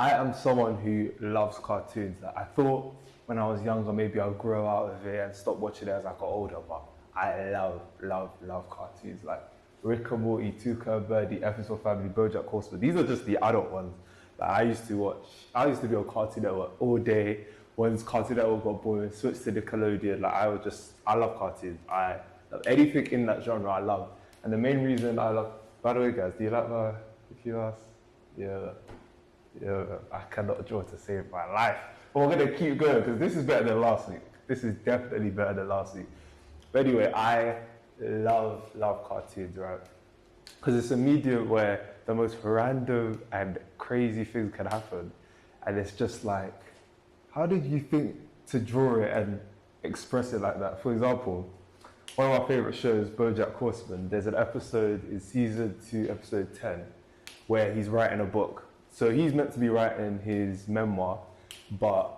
I am someone who loves cartoons. Like, I thought when I was younger, maybe I'll grow out of it and stop watching it as I got older, but I love cartoons. Like Rick and Morty, Tuca and Birdie, Episode Family, BoJack Horseman. These are just the adult ones that I used to watch. I used to be on Cartoon Network all day. Once Cartoon Network got boring, switched to Nickelodeon. I love cartoons. I love anything in that genre. I love. And the main reason I love. By the way, guys, do you like my Mickey Mouse? Yeah. Yeah, I cannot draw to save my life. But we're gonna keep going because this is better than last week. This is definitely better than last week. But anyway, I love cartoons, right? Because it's a medium where the most random and crazy things can happen. And it's just like, how did you think to draw it and express it like that? For example, one of my favorite shows, BoJack Horseman, there's an episode in season 2, episode 10, where he's writing a book. So he's meant to be writing his memoir, but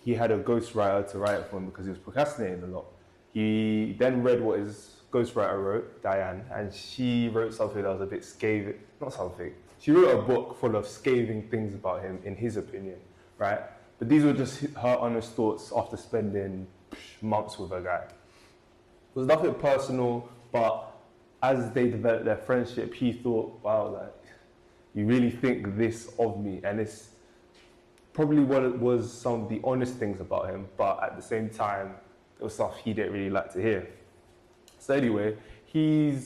he had a ghostwriter to write it for him because he was procrastinating a lot. He then read what his ghostwriter wrote, Diane, and she wrote something that was a bit scathing, not something. She wrote a book full of scathing things about him, in his opinion, right? But these were just her honest thoughts after spending months with a guy. It was nothing personal, but as they developed their friendship, he thought, wow, like, you really think this of me? And it's probably what it was, some of the honest things about him, but at the same time, it was stuff he didn't really like to hear. So anyway, him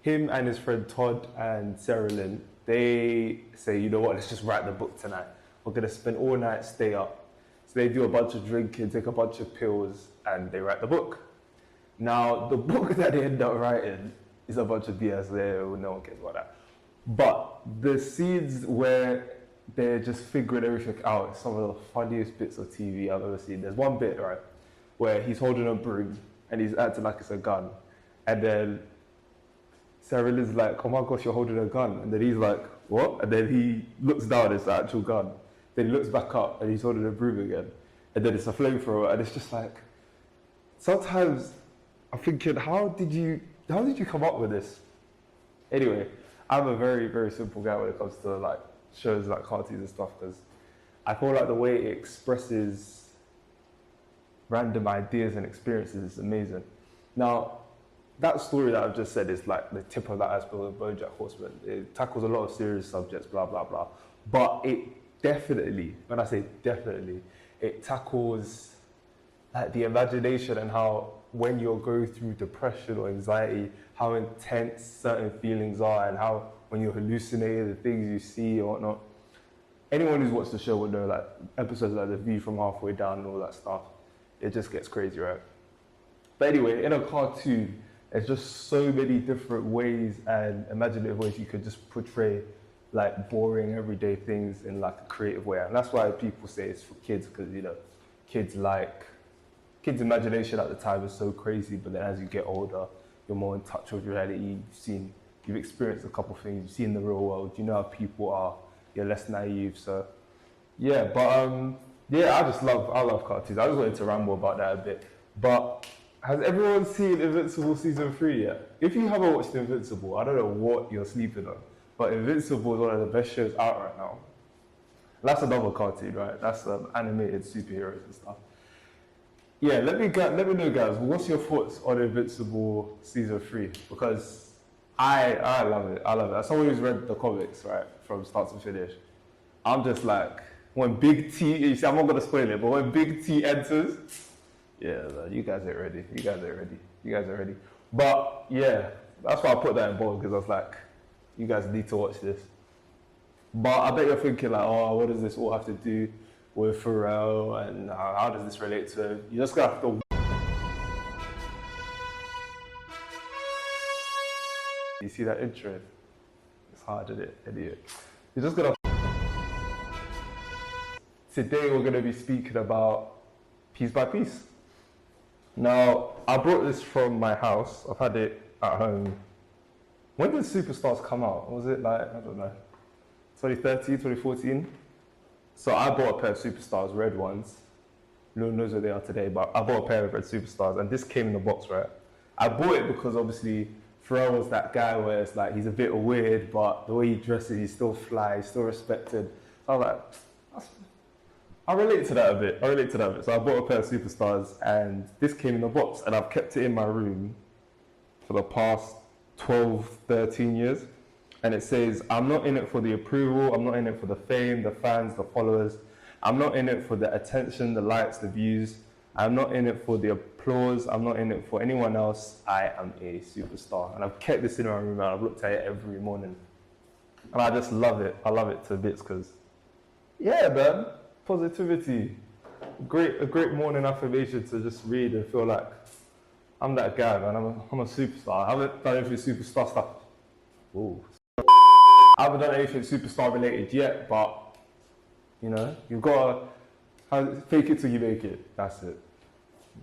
and his friend Todd and Sarah Lynn, they say, you know what, let's just write the book tonight. We're gonna spend all night, stay up. So they do a bunch of drinking, take a bunch of pills, and they write the book. Now, the book that they end up writing is a bunch of BS there, no one cares about that. But the scenes where they're just figuring everything out, some of the funniest bits of TV I've ever seen. There's one bit, right, where he's holding a broom and he's acting like it's a gun. And then Sarah Lynn's like, oh my gosh, you're holding a gun. And then he's like, what? And then he looks down, it's the actual gun. Then he looks back up and he's holding a broom again. And then it's a flamethrower. And it's just like, sometimes I'm thinking, how did you come up with this? Anyway, I'm a very, very simple guy when it comes to like shows like cartoons and stuff, because I feel like the way it expresses random ideas and experiences is amazing. Now, that story that I've just said is like the tip of that iceberg of BoJack Horseman. It tackles a lot of serious subjects, blah, blah, blah. But it definitely, when I say definitely, it tackles like the imagination and how when you're going through depression or anxiety, how intense certain feelings are, and how when you're hallucinating, the things you see or whatnot. Anyone who's watched the show would know, like episodes like The View from Halfway Down and all that stuff, it just gets crazy, right? But anyway, in a cartoon, there's just so many different ways and imaginative ways you could just portray like boring everyday things in like a creative way. And that's why people say it's for kids, because you know, kids' imagination at the time is so crazy, but then as you get older, you're more in touch with reality. You've experienced a couple of things, you've seen the real world, you know how people are, you're less naive. So yeah, but I love cartoons. I just wanted to ramble about that a bit. But has everyone seen Invincible season 3 yet? If you haven't watched Invincible, I don't know what you're sleeping on, but Invincible is one of the best shows out right now. That's another cartoon, right? That's animated superheroes and stuff. Yeah, let me know, guys, what's your thoughts on Invincible season 3? Because I love it. I love it. As someone who's read the comics, right, from start to finish, I'm just like, when Big T, you see, I'm not going to spoil it, but when Big T enters, yeah, you guys ain't ready. You guys ain't ready. But yeah, that's why I put that in bold, because I was like, you guys need to watch this. But I bet you're thinking like, oh, what does this all have to do with Pharrel, and how does this relate to him? You're just going to have to... You see that intro? It's hard, isn't it? Idiot. You're just going to... Today we're going to be speaking about Piece by Piece. Now, I brought this from my house. I've had it at home. When did Superstars come out? Was it like, I don't know, 2013, 2014? So I bought a pair of Superstars, red ones. No one knows where they are today, but I bought a pair of red Superstars, and this came in the box, right? I bought it because obviously Pharrell was that guy where it's like he's a bit weird, but the way he dresses, he's still fly, he's still respected. I was like, I relate to that a bit. So I bought a pair of Superstars, and this came in a box, and I've kept it in my room for the past 12, 13 years. And it says, I'm not in it for the approval, I'm not in it for the fame, the fans, the followers. I'm not in it for the attention, the likes, the views. I'm not in it for the applause. I'm not in it for anyone else. I am a superstar. And I've kept this in my room, and I've looked at it every morning. And I just love it. I love it to bits because, yeah, man, positivity. A great morning affirmation to just read and feel like I'm that guy, man. I'm a superstar. I haven't done anything superstar stuff. Ooh. I haven't done anything superstar related yet, but you know, you've got to fake it till you make it. That's it.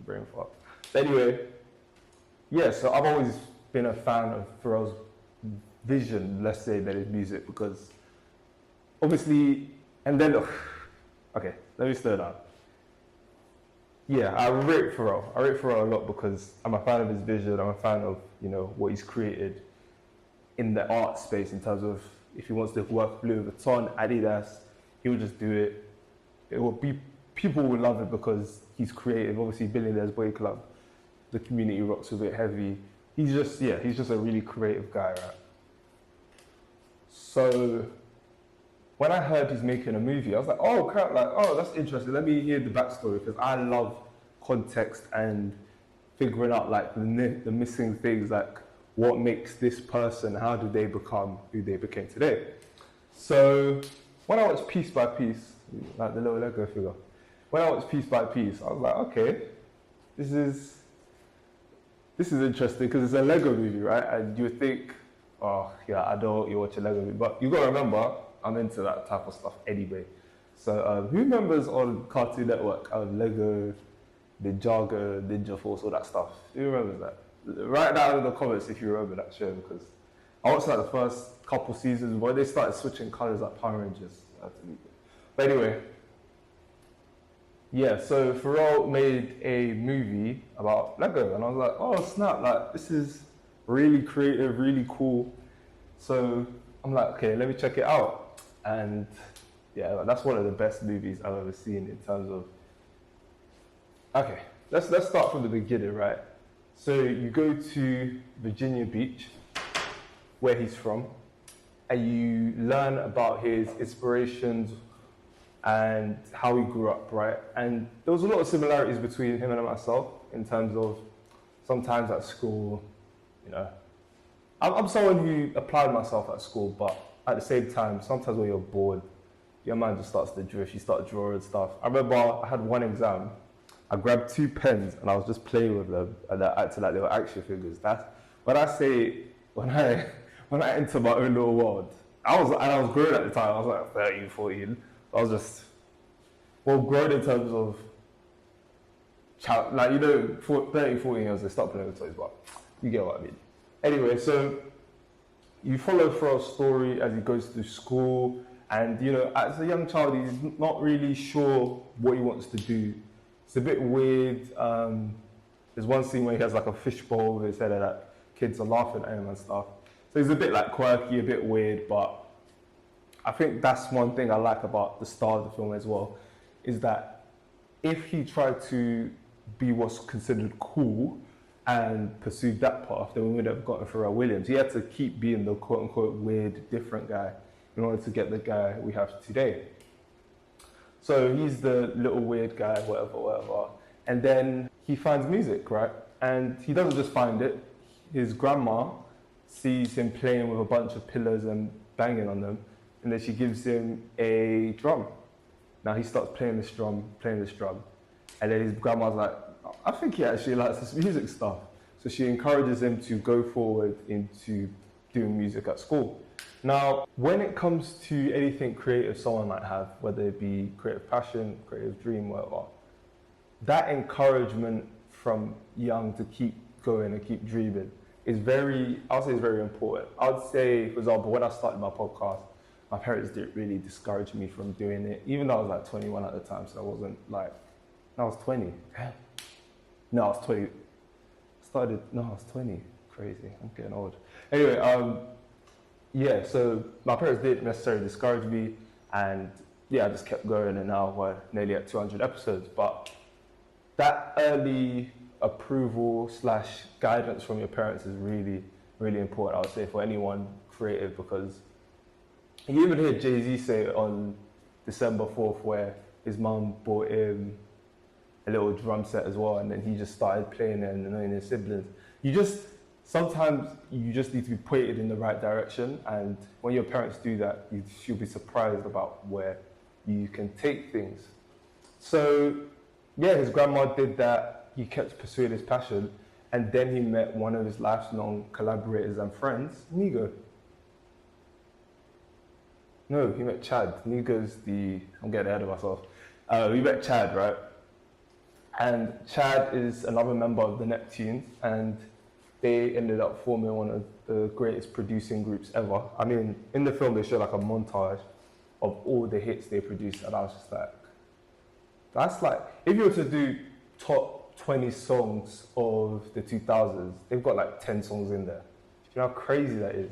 Brain fuck. Anyway, yeah, so I've always been a fan of Pharrell's vision, let's say, that is music, because obviously, and then, okay, let me slow down. Yeah, I rate Pharrell. I rate Pharrell a lot because I'm a fan of his vision. I'm a fan of, you know, what he's created in the art space in terms of if he wants to work Louis Vuitton, Adidas, he would just do it. It will be, people will love it because he's creative. Obviously, Billionaires Boy Club, the community rocks a bit heavy. He's just a really creative guy, right? So when I heard he's making a movie, I was like, oh crap, like, oh, that's interesting. Let me hear the backstory, because I love context and figuring out like the missing things, like what makes this person, how did they become who they became today? So when I watched Piece by Piece, like the little Lego figure, when I watched Piece by Piece, I was like, okay, this is interesting because it's a Lego movie, right? And you would think, oh yeah, adult, you watch a Lego movie, but you gotta remember, I'm into that type of stuff anyway. So who remembers on Cartoon Network, Lego, Ninjago, Ninja Force, all that stuff? Who remembers that? Write down in the comments if you remember that show, because I watched like the first couple seasons where they started switching colours like Power Rangers. But anyway, yeah, so Pharrell made a movie about Lego, and I was like, oh snap, like this is really creative, really cool. So I'm like, okay, let me check it out. And yeah, that's one of the best movies I've ever seen in terms of, okay, let's start from the beginning, right? So you go to Virginia Beach, where he's from, and you learn about his inspirations and how he grew up, right? And there was a lot of similarities between him and myself in terms of sometimes at school, you know, I'm someone who applied myself at school, but at the same time, sometimes when you're bored, your mind just starts to drift, you start drawing stuff. I remember I had one exam, I grabbed 2 pens and I was just playing with them, and I acted like they were action figures. That's when I say, when I enter my own little world, I was grown at the time, I was like 13, 14. I was just, well, grown in terms of, like, you know, 13, 14 years, they start playing with toys, but you get what I mean. Anyway, so you follow Pharrell's story as he goes through school, and, you know, as a young child, he's not really sure what he wants to do. It's a bit weird. There's one scene where he has like a fishbowl with his head and that kids are laughing at him and stuff. So he's a bit like quirky, a bit weird, but I think that's one thing I like about the star of the film as well, is that if he tried to be what's considered cool and pursued that path, then we would have gotten Pharrell Williams. He had to keep being the quote-unquote weird, different guy in order to get the guy we have today. So he's the little weird guy, whatever. And then he finds music, right? And he doesn't just find it. His grandma sees him playing with a bunch of pillows and banging on them, and then she gives him a drum. Now he starts playing this drum, and then his grandma's like, I think he actually likes this music stuff. So she encourages him to go forward into doing music at school. Now, when it comes to anything creative someone might have, whether it be creative passion, creative dream, whatever, that encouragement from young to keep going and keep dreaming is I'd say it's very important. I'd say, for example, when I started my podcast, my parents didn't really discourage me from doing it, even though I was like 21 at the time, so I wasn't like, no, I was 20. No, I was 20. I was 20. Crazy, I'm getting old. Anyway, yeah, so my parents didn't necessarily discourage me, and yeah, I just kept going, and now we're nearly at 200 episodes. But that early approval slash guidance from your parents is really, really important, I would say, for anyone creative, because you even hear Jay-Z say it on December 4th, where his mum bought him a little drum set as well, and then he just started playing it and annoying his siblings. Sometimes you just need to be pointed in the right direction, and when your parents do that, you'll be surprised about where you can take things. So yeah, his grandma did that. He kept pursuing his passion, and then he met one of his lifelong collaborators and friends, Nigo. No, he met Chad. Nigo's I'm getting ahead of myself. We met Chad, right? And Chad is another member of the Neptunes, and they ended up forming one of the greatest producing groups ever. I mean, in the film, they show like a montage of all the hits they produced, and I was just like, that's like, if you were to do top 20 songs of the 2000s, they've got like 10 songs in there. You know how crazy that is?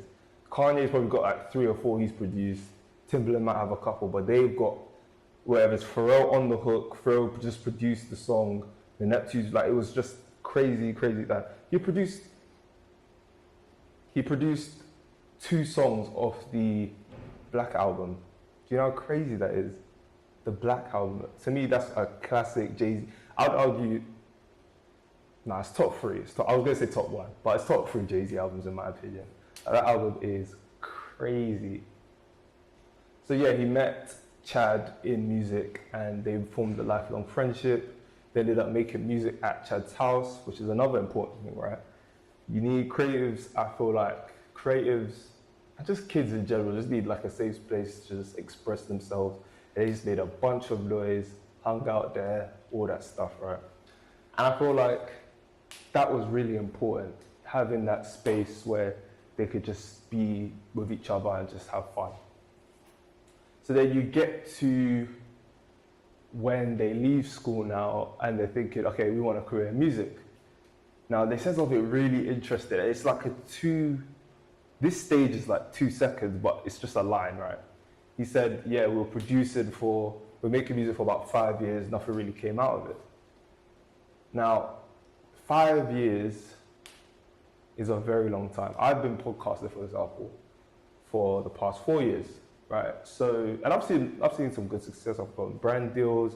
Kanye's probably got like 3 or 4 he's produced. Timbaland might have a couple, but they've got, whatever, it's Pharrell on the hook. Pharrell just produced the song. The Neptunes, like, it was just crazy, crazy that he produced 2 songs off the Black album. Do you know how crazy that is? The Black album. To me, that's a classic Jay-Z. I'd argue, it's top 3. I was going to say top 1, but it's top 3 Jay-Z albums in my opinion. That album is crazy. So yeah, he met Chad in music, and they formed a lifelong friendship. They ended up making music at Chad's house, which is another important thing, right? You need creatives. I feel like creatives, and just kids in general, just need like a safe place to just express themselves. They just made a bunch of noise, hung out there, all that stuff, right? And I feel like that was really important, having that space where they could just be with each other and just have fun. So then you get to when they leave school now, and they're thinking, okay, we want a career in music. Now, they said something really interesting. It's like this stage is like 2 seconds, but it's just a line, right? He said, yeah, we're making music for about 5 years, nothing really came out of it. Now, 5 years is a very long time. I've been podcasting, for example, for the past 4 years, right? So, and I've seen some good success. I've got brand deals,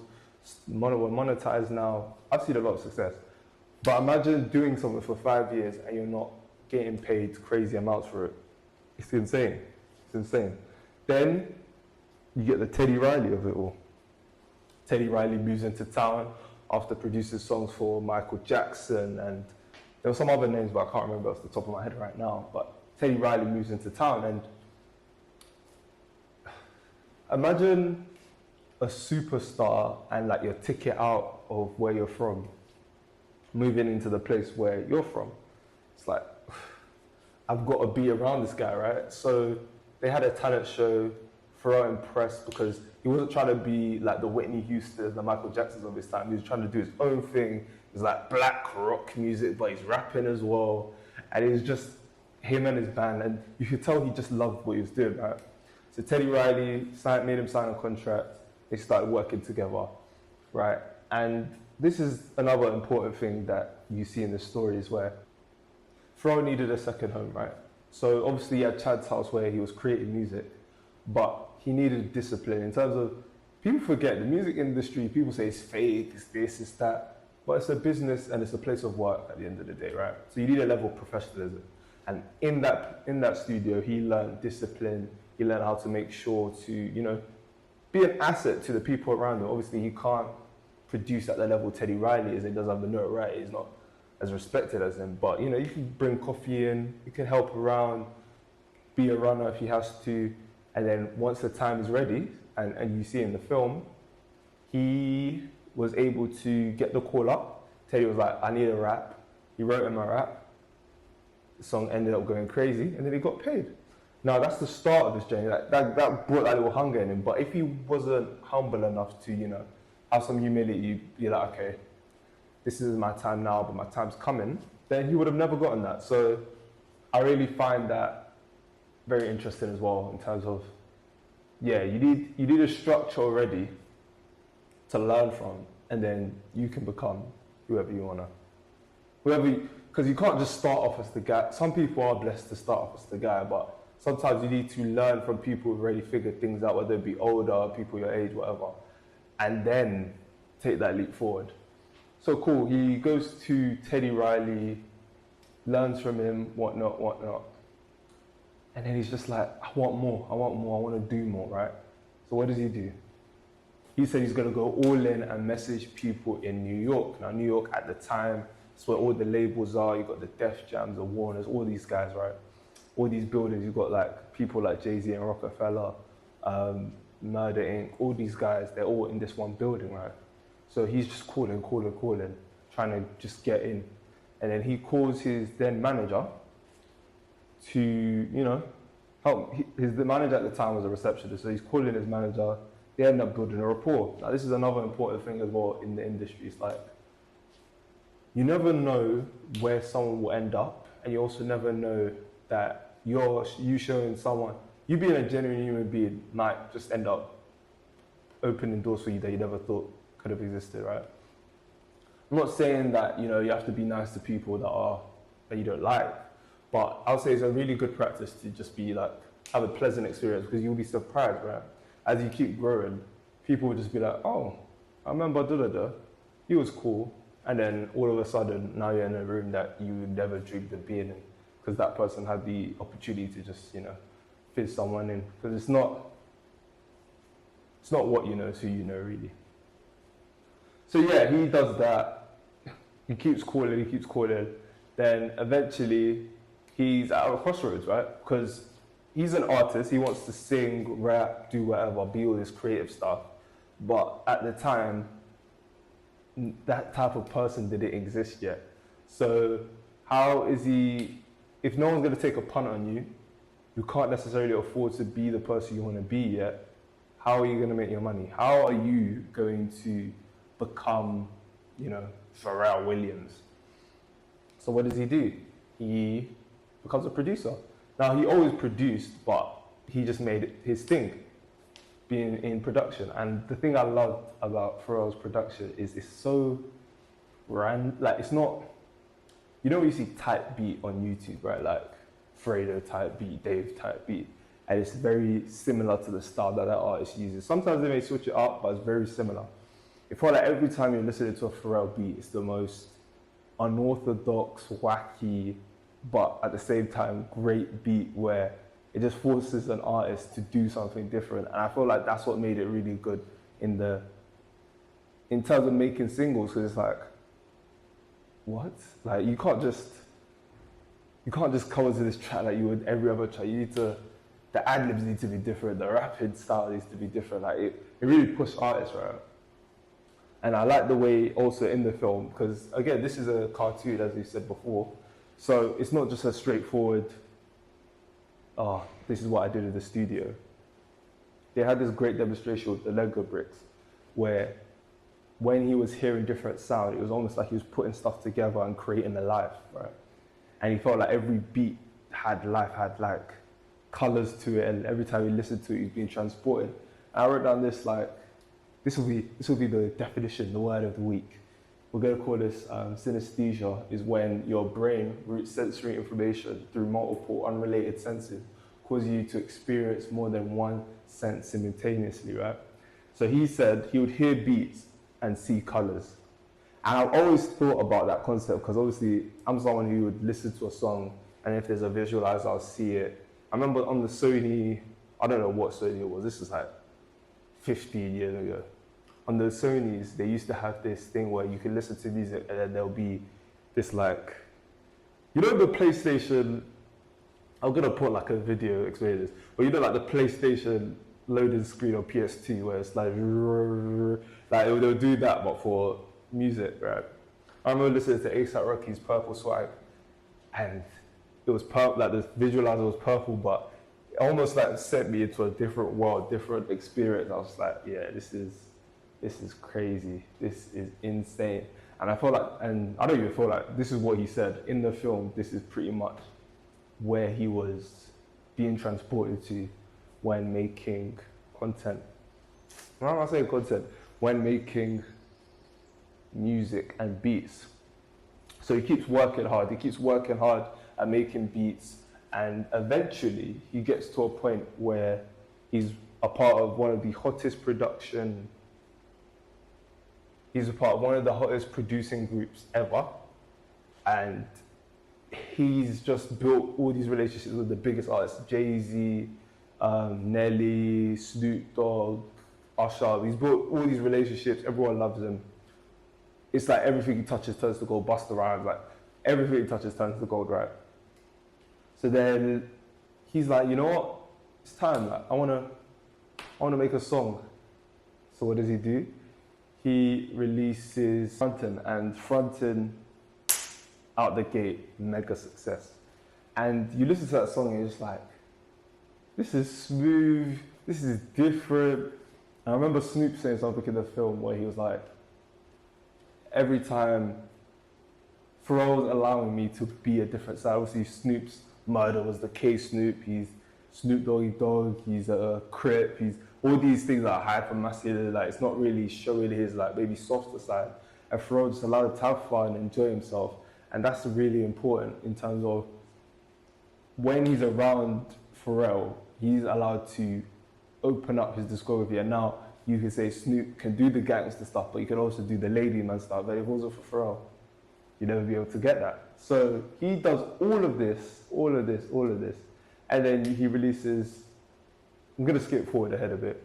we're monetized now. I've seen a lot of success. But imagine doing something for 5 years and you're not getting paid crazy amounts for it. It's insane. It's insane. Then you get the Teddy Riley of it all. Teddy Riley moves into town after producing songs for Michael Jackson, and there were some other names, but I can't remember off the top of my head right now. But Teddy Riley moves into town, and imagine a superstar and like your ticket out of where you're from, moving into the place where you're from. It's like, I've got to be around this guy, right? So they had a talent show. Pharrell impressed because he wasn't trying to be like the Whitney Houston, the Michael Jacksons of his time. He was trying to do his own thing. It's like black rock music, but he's rapping as well. And it was just him and his band. And you could tell he just loved what he was doing, right? So Teddy Riley made him sign a contract. They started working together, right? And this is another important thing that you see in the stories where Pharrell needed a second home, right? So obviously he had Chad's house where he was creating music, but he needed discipline in terms of, people forget the music industry, people say it's fake, it's this, it's that, but it's a business and it's a place of work at the end of the day, right? So you need a level of professionalism. And in that studio, he learned discipline, he learned how to make sure to, be an asset to the people around him. Obviously he can't produce at the level Teddy Riley is, he doesn't have the notoriety, he's not as respected as him, but you can bring coffee in, you can help around, be a runner if he has to, and then once the time is ready, and you see in the film, he was able to get the call up. Teddy was like, I need a rap. He wrote him a rap. The song ended up going crazy, and then he got paid. Now that's the start of this journey. That brought that little hunger in him. But if he wasn't humble enough to, have some humility, be like, okay, this is my time now, but my time's coming, then he would have never gotten that. So I really find that very interesting as well in terms of yeah, you need a structure already to learn from, and then you can become whoever you wanna, because you can't just start off as the guy. Some people are blessed to start off as the guy, but sometimes you need to learn from people who've already figured things out, whether it be older, people your age, whatever, and then take that leap forward. So cool. He goes to Teddy Riley, learns from him, whatnot. And then he's just like, I want more, I want to do more, right? So what does he do? He said he's going to go all in and message people in New York. Now, New York at the time, it's where all the labels are. You've got the Def Jams, the Warners, all these guys, right? All these buildings, you've got like people like Jay-Z and Rockefeller, N.E.R.D Inc., all these guys, they're all in this one building, right? So he's just calling, trying to just get in. And then he calls his then manager to, you know, help. The manager at the time was a receptionist, so he's calling his manager. They end up building a rapport. Now, this is another important thing as well in the industry. It's like, you never know where someone will end up, and you also never know that you showing someone, you being a genuine human being might just end up opening doors for you that you never thought could have existed, right? I'm not saying that, you know, you have to be nice to people that you don't like, but I'll say it's a really good practice to just be like, have a pleasant experience, because you'll be surprised, right? As you keep growing, people will just be like, oh, I remember he was cool. And then all of a sudden, now you're in a room that you never dreamed of being in, because that person had the opportunity to just, you know, fit someone in. Because it's not what you know, it's who you know, really. So yeah, he does that. He keeps calling. Then eventually, he's at a crossroads, right? Because he's an artist. He wants to sing, rap, do whatever, be all this creative stuff. But at the time, that type of person didn't exist yet. So how is he, if no one's going to take a punt on you, you can't necessarily afford to be the person you want to be yet, how are you going to make your money? How are you going to become, you know, Pharrell Williams? So what does he do? He becomes a producer. Now, he always produced, but he just made it his thing, being in production. And the thing I love about Pharrell's production is it's so like, it's not, you know when you see type beat on YouTube, right? Like Fredo type beat, Dave type beat. And it's very similar to the style that artist uses. Sometimes they may switch it up, but it's very similar. It feels like every time you're listening to a Pharrell beat, it's the most unorthodox, wacky, but at the same time, great beat where it just forces an artist to do something different. And I feel like that's what made it really good in terms of making singles, because it's like, what? Like, you can't just come into this track like you would every other track. The ad-libs need to be different, the rapping style needs to be different. Like, it really pushed artists, right? And I like the way also in the film, because again, this is a cartoon, as we said before. So it's not just a straightforward, oh, this is what I did in the studio. They had this great demonstration with the Lego bricks, where when he was hearing different sound, it was almost like he was putting stuff together and creating a life, right? And he felt like every beat had life, had like colors to it, and every time he listened to it, he was being transported. And I wrote down this, like, this will be the definition, the word of the week. We're going to call this synesthesia, is when your brain routes sensory information through multiple unrelated senses, causing you to experience more than one sense simultaneously, right? So he said he would hear beats and see colors. And I've always thought about that concept, because obviously I'm someone who would listen to a song, and if there's a visualizer, I'll see it. I remember on the Sony, I don't know what Sony it was, this is like 15 years ago. On the Sonys, they used to have this thing where you can listen to music and then there'll be this, like, you know the PlayStation, I'm gonna put like a video explaining this, but you know like the PlayStation loading screen on PS2 where it's like they'll do that but for music, right? I remember listening to A$AP Rocky's Purple Swag, and it was purple, like the visualizer was purple, but it almost like sent me into a different world, different experience. I was like, yeah, this is crazy. This is insane. And I feel like, and I don't even feel like, this is what he said in the film. This is pretty much where he was being transported to when making content. Why am I saying content? When making music and beats. So he keeps working hard. He keeps working hard at making beats, and eventually he gets to a point where he's a part of one of the hottest production. He's a part of one of the hottest producing groups ever, and he's just built all these relationships with the biggest artists: Jay-Z, Nelly, Snoop Dogg, Usher. He's built all these relationships. Everyone loves him. It's like everything he touches turns to gold. Busta Rhymes, like everything he touches turns to gold, right? So then he's like, you know what? It's time. Like, I wanna make a song. So what does he do? He releases Frontin', and Frontin', out the gate, mega success. And you listen to that song and you're just like, this is smooth, this is different. And I remember Snoop saying something in the film where he was like, every time Pharrell's allowing me to be a different side. Obviously Snoop's murder was the K Snoop, he's Snoop Doggy Dogg, he's a Crip, he's all these things that are hyper masculine, like it's not really showing his like maybe softer side. And Pharrell just allowed him to have fun and enjoy himself. And that's really important in terms of when he's around Pharrell, he's allowed to open up his discography. And now you can say Snoop can do the gangster stuff, but you can also do the lady man stuff. But if it wasn't for Pharrell, you'd never be able to get that. So he does all of this. And then he releases, I'm gonna skip forward ahead a bit.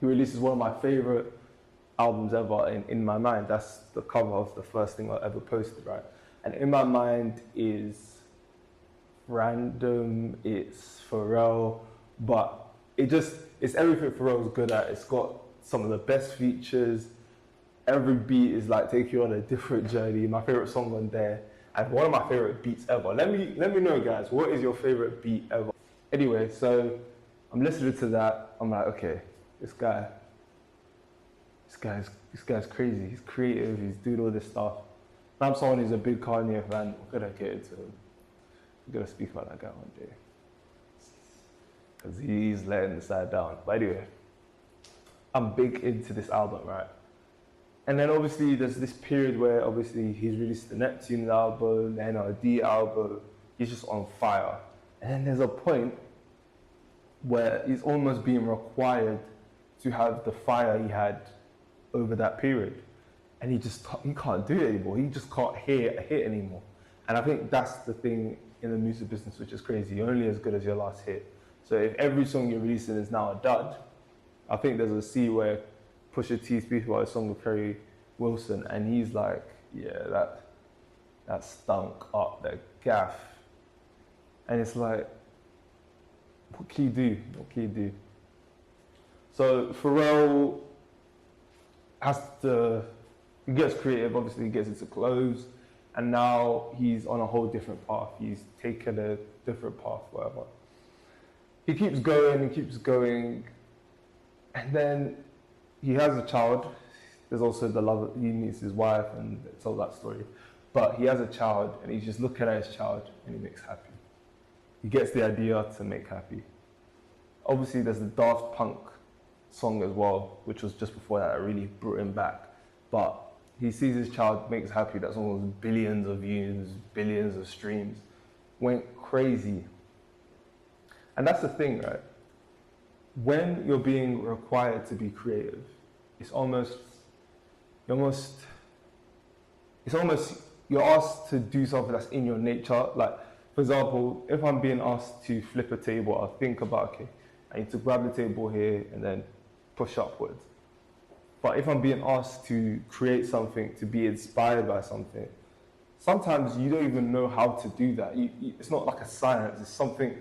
He releases one of my favorite albums ever, In My Mind. That's the cover of the first thing I ever posted, right? And In My Mind is random, it's Pharrell, but it's everything Pharrell's good at. It's got some of the best features. Every beat is like taking you on a different journey. My favorite song on there, and one of my favorite beats ever. Let me know, guys, what is your favorite beat ever? Anyway, so I'm listening to that. I'm like, okay, this guy's crazy. He's creative. He's doing all this stuff. And I'm someone who's a big Kanye fan. We're gonna get into him. We're gonna speak about that guy one day, because he's letting the side down. But anyway, I'm big into this album, right? And then obviously there's this period where obviously he's released the Neptune album, the N.E.R.D album. He's just on fire. And then there's a point where he's almost being required to have the fire he had over that period. And he can't do it anymore. He just can't hear a hit anymore. And I think that's the thing in the music business, which is crazy. You're only as good as your last hit. So if every song you're releasing is now a dud, I think there's a scene where Pusha T speaks about a song with Pharrell Wilson, and he's like, yeah, that stunk up, that gaff. And it's like, what can you do? What can you do? So Pharrell he gets creative, obviously he gets into clothes, and now he's on a whole different path. He's taken a different path, whatever. He keeps going, and then he has a child. There's also the love, he meets his wife, and it's all that story. But he has a child, and he's just looking at his child, and he makes happy. He gets the idea to make happy. Obviously, there's the Daft Punk song as well, which was just before that really brought him back. But he sees his child makes happy. That song was billions of views, billions of streams, went crazy. And that's the thing, right? When you're being required to be creative, you're asked to do something that's in your nature. Like, for example, if I'm being asked to flip a table, I'll think about, okay, I need to grab the table here and then push upwards. But if I'm being asked to create something, to be inspired by something, sometimes you don't even know how to do that. It's not like a science, it's something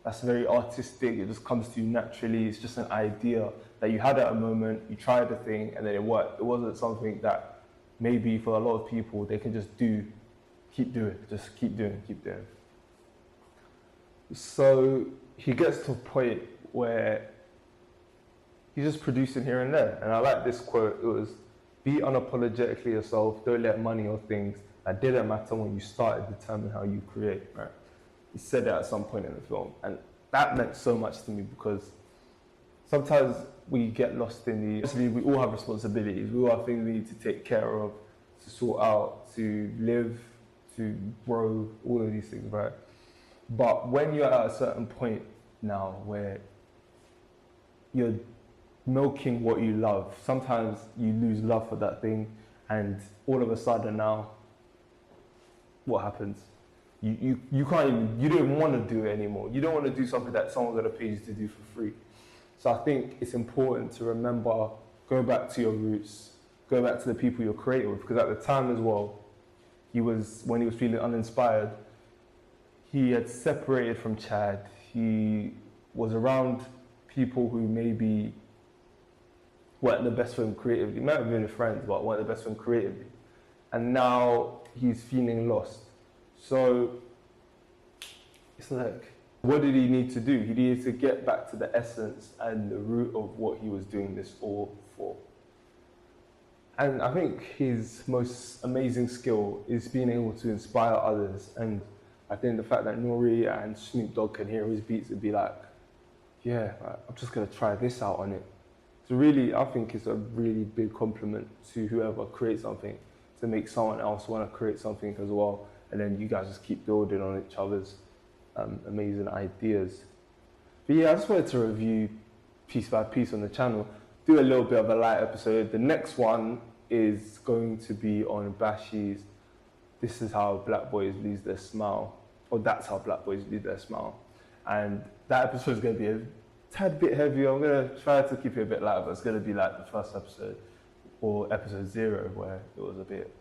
that's very artistic, it just comes to you naturally. It's just an idea that you had at a moment, you tried the thing, and then it worked. It wasn't something that maybe for a lot of people, they can just keep doing. So he gets to a point where he's just producing here and there. And I like this quote, it was, be unapologetically yourself, don't let money or things that didn't matter when you started determine how you create, right? He said that at some point in the film. And that meant so much to me because sometimes we get lost in the, obviously we all have responsibilities, we all have things we need to take care of, to sort out, to live, to grow, all of these things, right? But when you're at a certain point now where you're milking what you love, sometimes you lose love for that thing, and all of a sudden now, what happens? You can't even, you don't even want to do it anymore. You don't want to do something that someone's going to pay you to do for free. So I think it's important to remember, go back to your roots, go back to the people you're creating with, because at the time as well, when he was feeling uninspired, he had separated from Chad. He was around people who maybe weren't the best for him creatively. Might have been his friends, but weren't the best for him creatively. And now he's feeling lost. So it's like, what did he need to do? He needed to get back to the essence and the root of what he was doing this all for. And I think his most amazing skill is being able to inspire others. And I think the fact that N.E.R.D and Snoop Dogg can hear his beats and be like, yeah, I'm just gonna try this out on it. So really, I think it's a really big compliment to whoever creates something, to make someone else wanna create something as well. And then you guys just keep building on each other's amazing ideas. But yeah, I just wanted to review piece by piece on the channel, do a little bit of a light episode. The next one is going to be on Bashi's This Is How Black Boys Lose Their Smile, or That's How Black Boys Lose Their Smile. And that episode is going to be a tad bit heavier. I'm going to try to keep it a bit lighter, but it's going to be like the first episode, or episode 0, where it was a bit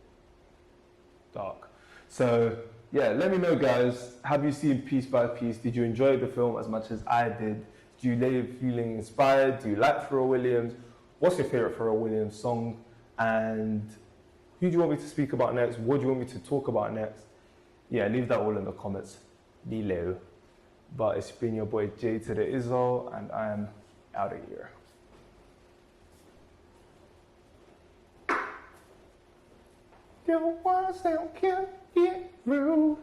dark. So yeah, let me know, guys, have you seen Piece by Piece? Did you enjoy the film as much as I did? Do you leave feeling inspired? Do you like Pharrell Williams? What's your favorite Pharrell Williams song? And who do you want me to speak about next? What do you want me to talk about next? Yeah, leave that all in the comments below. But it's been your boy Jay to the Izzo, and I am out of here. Your words, they don't get through.